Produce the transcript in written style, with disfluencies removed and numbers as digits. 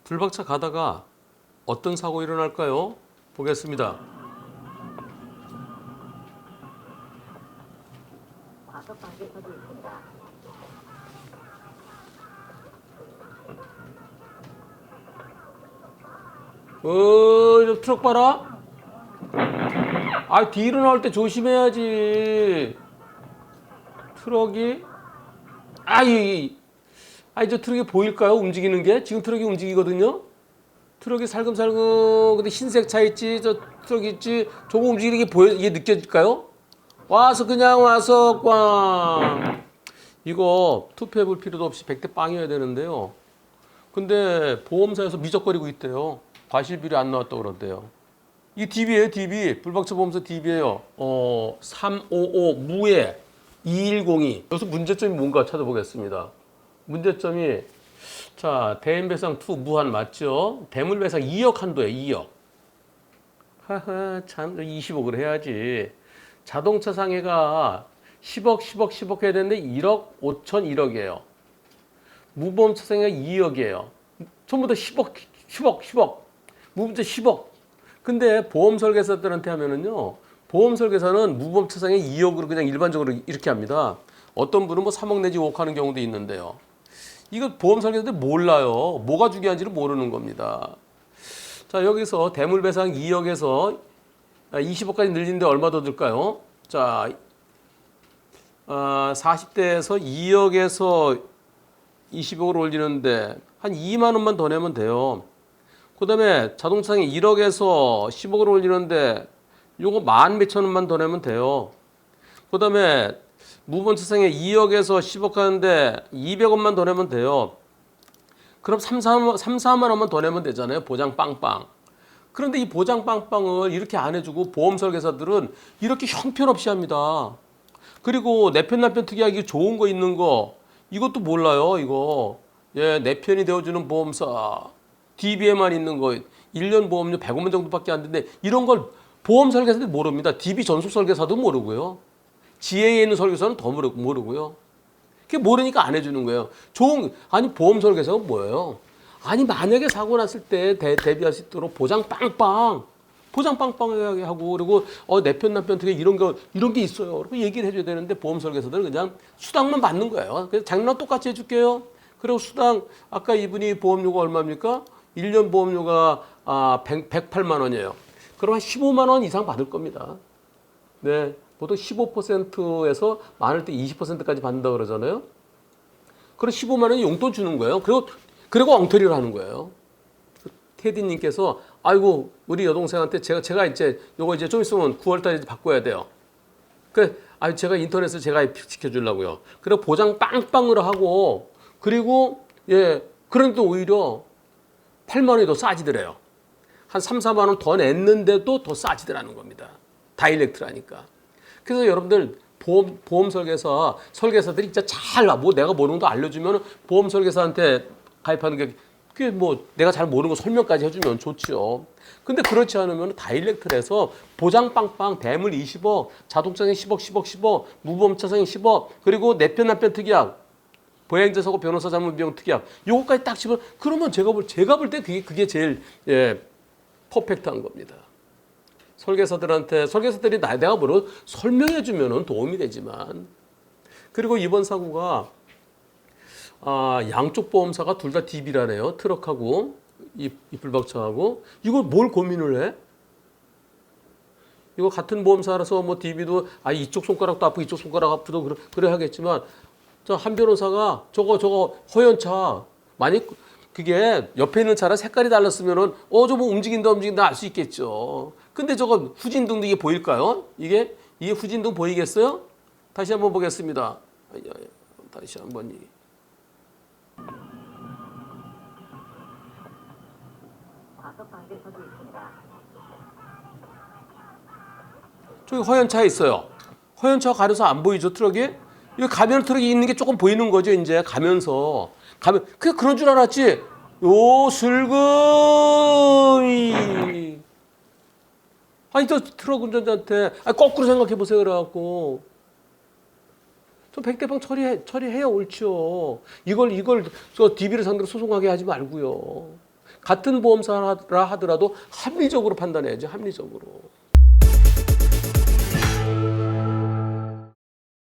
불박차 가다가 어떤 사고 일어날까요? 보겠습니다. 과속 방지턱이 있습니다. 저 트럭 봐라. 뒤로 나올 때 조심해야지. 트럭이 저 트럭이 보일까요? 움직이는 게 지금 트럭이 움직이거든요. 트럭이 살금살금 근데 흰색 차 있지, 저 트럭 있지. 저거 움직이는 게 보여, 이게 느껴질까요? 그냥 와서 꽝. 이거 투표해볼 필요도 없이 100대 빵이어야 되는데요. 근데 보험사에서 미적거리고 있대요. 과실비료 안 나왔다고 그러대요. 이 DB예요, DB. 불박차 보험사 DB예요. 355 무해 2102. 여기서 문제점이 뭔가 찾아보겠습니다. 문제점이 자, 대인배상 2 무한 맞죠? 대물배상 2억 한도예요, 2억. 참 20억을 해야지. 자동차 상해가 10억 해야 되는데 1억 5천 1억이에요. 무보험차 상해가 2억이에요. 전부 다 10억. 무보험차 10억. 근데 보험 설계사들한테 하면은요, 보험 설계사는 무보험차 상해 2억으로 그냥 일반적으로 이렇게 합니다. 어떤 분은 뭐 3억 내지 5억 하는 경우도 있는데요. 이거 보험 설계사들 몰라요. 뭐가 중요한지를 모르는 겁니다. 자, 여기서 대물배상 2억에서 20억까지 늘리는데 얼마 더 들까요? 자, 40대에서 2억에서 20억을 올리는데 한 2만 원만 더 내면 돼요. 그 다음에 자동차상해 1억에서 10억을 올리는데 요거 만 몇천 원만 더 내면 돼요. 그 다음에 무보험차상해 2억에서 10억 하는데 200원만 더 내면 돼요. 그럼 3, 4만 원만 더 내면 되잖아요. 보장 빵빵. 그런데 이 보장 빵빵을 이렇게 안 해주고 보험 설계사들은 이렇게 형편없이 합니다. 그리고 내 편 남편 특이하게 좋은 거 있는 거 이것도 몰라요. 이거 내 편이 되어주는 보험사 DB에만 있는 거 1년 보험료 100원 정도밖에 안 되는데 이런 걸 보험 설계사들이 모릅니다. DB 전속 설계사도 모르고요. 지혜에 있는 설계사는 더 모르고요. 그게 모르니까 안 해주는 거예요. 보험 설계사가 뭐예요? 만약에 사고 났을 때 대비할 수 있도록 보장 빵빵하게 하고, 그리고 내 편 남편 특히 이런 게 있어요. 그리고 얘기를 해줘야 되는데 보험 설계사들은 그냥 수당만 받는 거예요. 그래서 장난 똑같이 해줄게요. 그리고 수당 아까 이분이 보험료가 얼마입니까? 1년 보험료가 108만 원이에요. 그럼 한 15만 원 이상 받을 겁니다. 네, 보통 15%에서 많을 때 20%까지 받는다 그러잖아요. 그럼 15만 원이 용돈 주는 거예요. 그리고 엉터리를 하는 거예요. 테디님께서 우리 여동생한테 제가 이제 요거 이제 좀 있으면 9월달에 바꿔야 돼요. 제가 인터넷에서 제가 시켜주려고요. 그리고 보장 빵빵으로 하고 그리고 그런데 오히려 8만 원이 더 싸지더래요. 한 3, 4만 원 더 냈는데도 더 싸지더라는 겁니다. 다이렉트라니까. 그래서 여러분들 보험 설계사들이 진짜 내가 모르는 거 알려주면 보험 설계사한테 가입하는 게 그게 내가 잘 모르는 거 설명까지 해주면 좋죠. 근데 그렇지 않으면 다이렉트를 해서 보장 빵빵 대물 20억, 자동차상해 10억, 무보험차상해 10억, 그리고 내 편 남편 특약, 보행자 사고 변호사 자문 비용 특약, 요거까지 딱 집어 그러면 제가 볼 때 그게 제일 퍼펙트한 겁니다. 설계사들이 내가 뭐로 설명해 주면은 도움이 되지만, 그리고 이번 사고가 양쪽 보험사가 둘 다 DB라네요. 트럭하고 이 불박차하고. 이걸 뭘 고민을 해? 이거 같은 보험사라서 DB도 이쪽 손가락도 아프고 이쪽 손가락 아프도 그래 하겠지만, 한 변호사가 저거 허연차 만약 그게 옆에 있는 차랑 색깔이 달랐으면은 저거 움직인다 알 수 있겠죠. 근데 저거 후진등도 이게 보일까요? 이게 후진등 보이겠어요? 다시 한번 보겠습니다. 다시 한번. 과속 방지턱이 있습니다. 저기 허연차 있어요. 허연차 가려서 안 보이죠, 트럭이? 이거 가면 트럭이 있는 게 조금 보이는 거죠, 이제 가면 그런 줄 알았지. 슬금이. 저 트럭 운전자한테 거꾸로 생각해 보세요, 그래갖고. 좀 100대 빵 처리해야 옳죠. 이걸 저 DB를 상대로 소송하게 하지 말고요. 같은 보험사라 하더라도 합리적으로 판단해야죠. 합리적으로.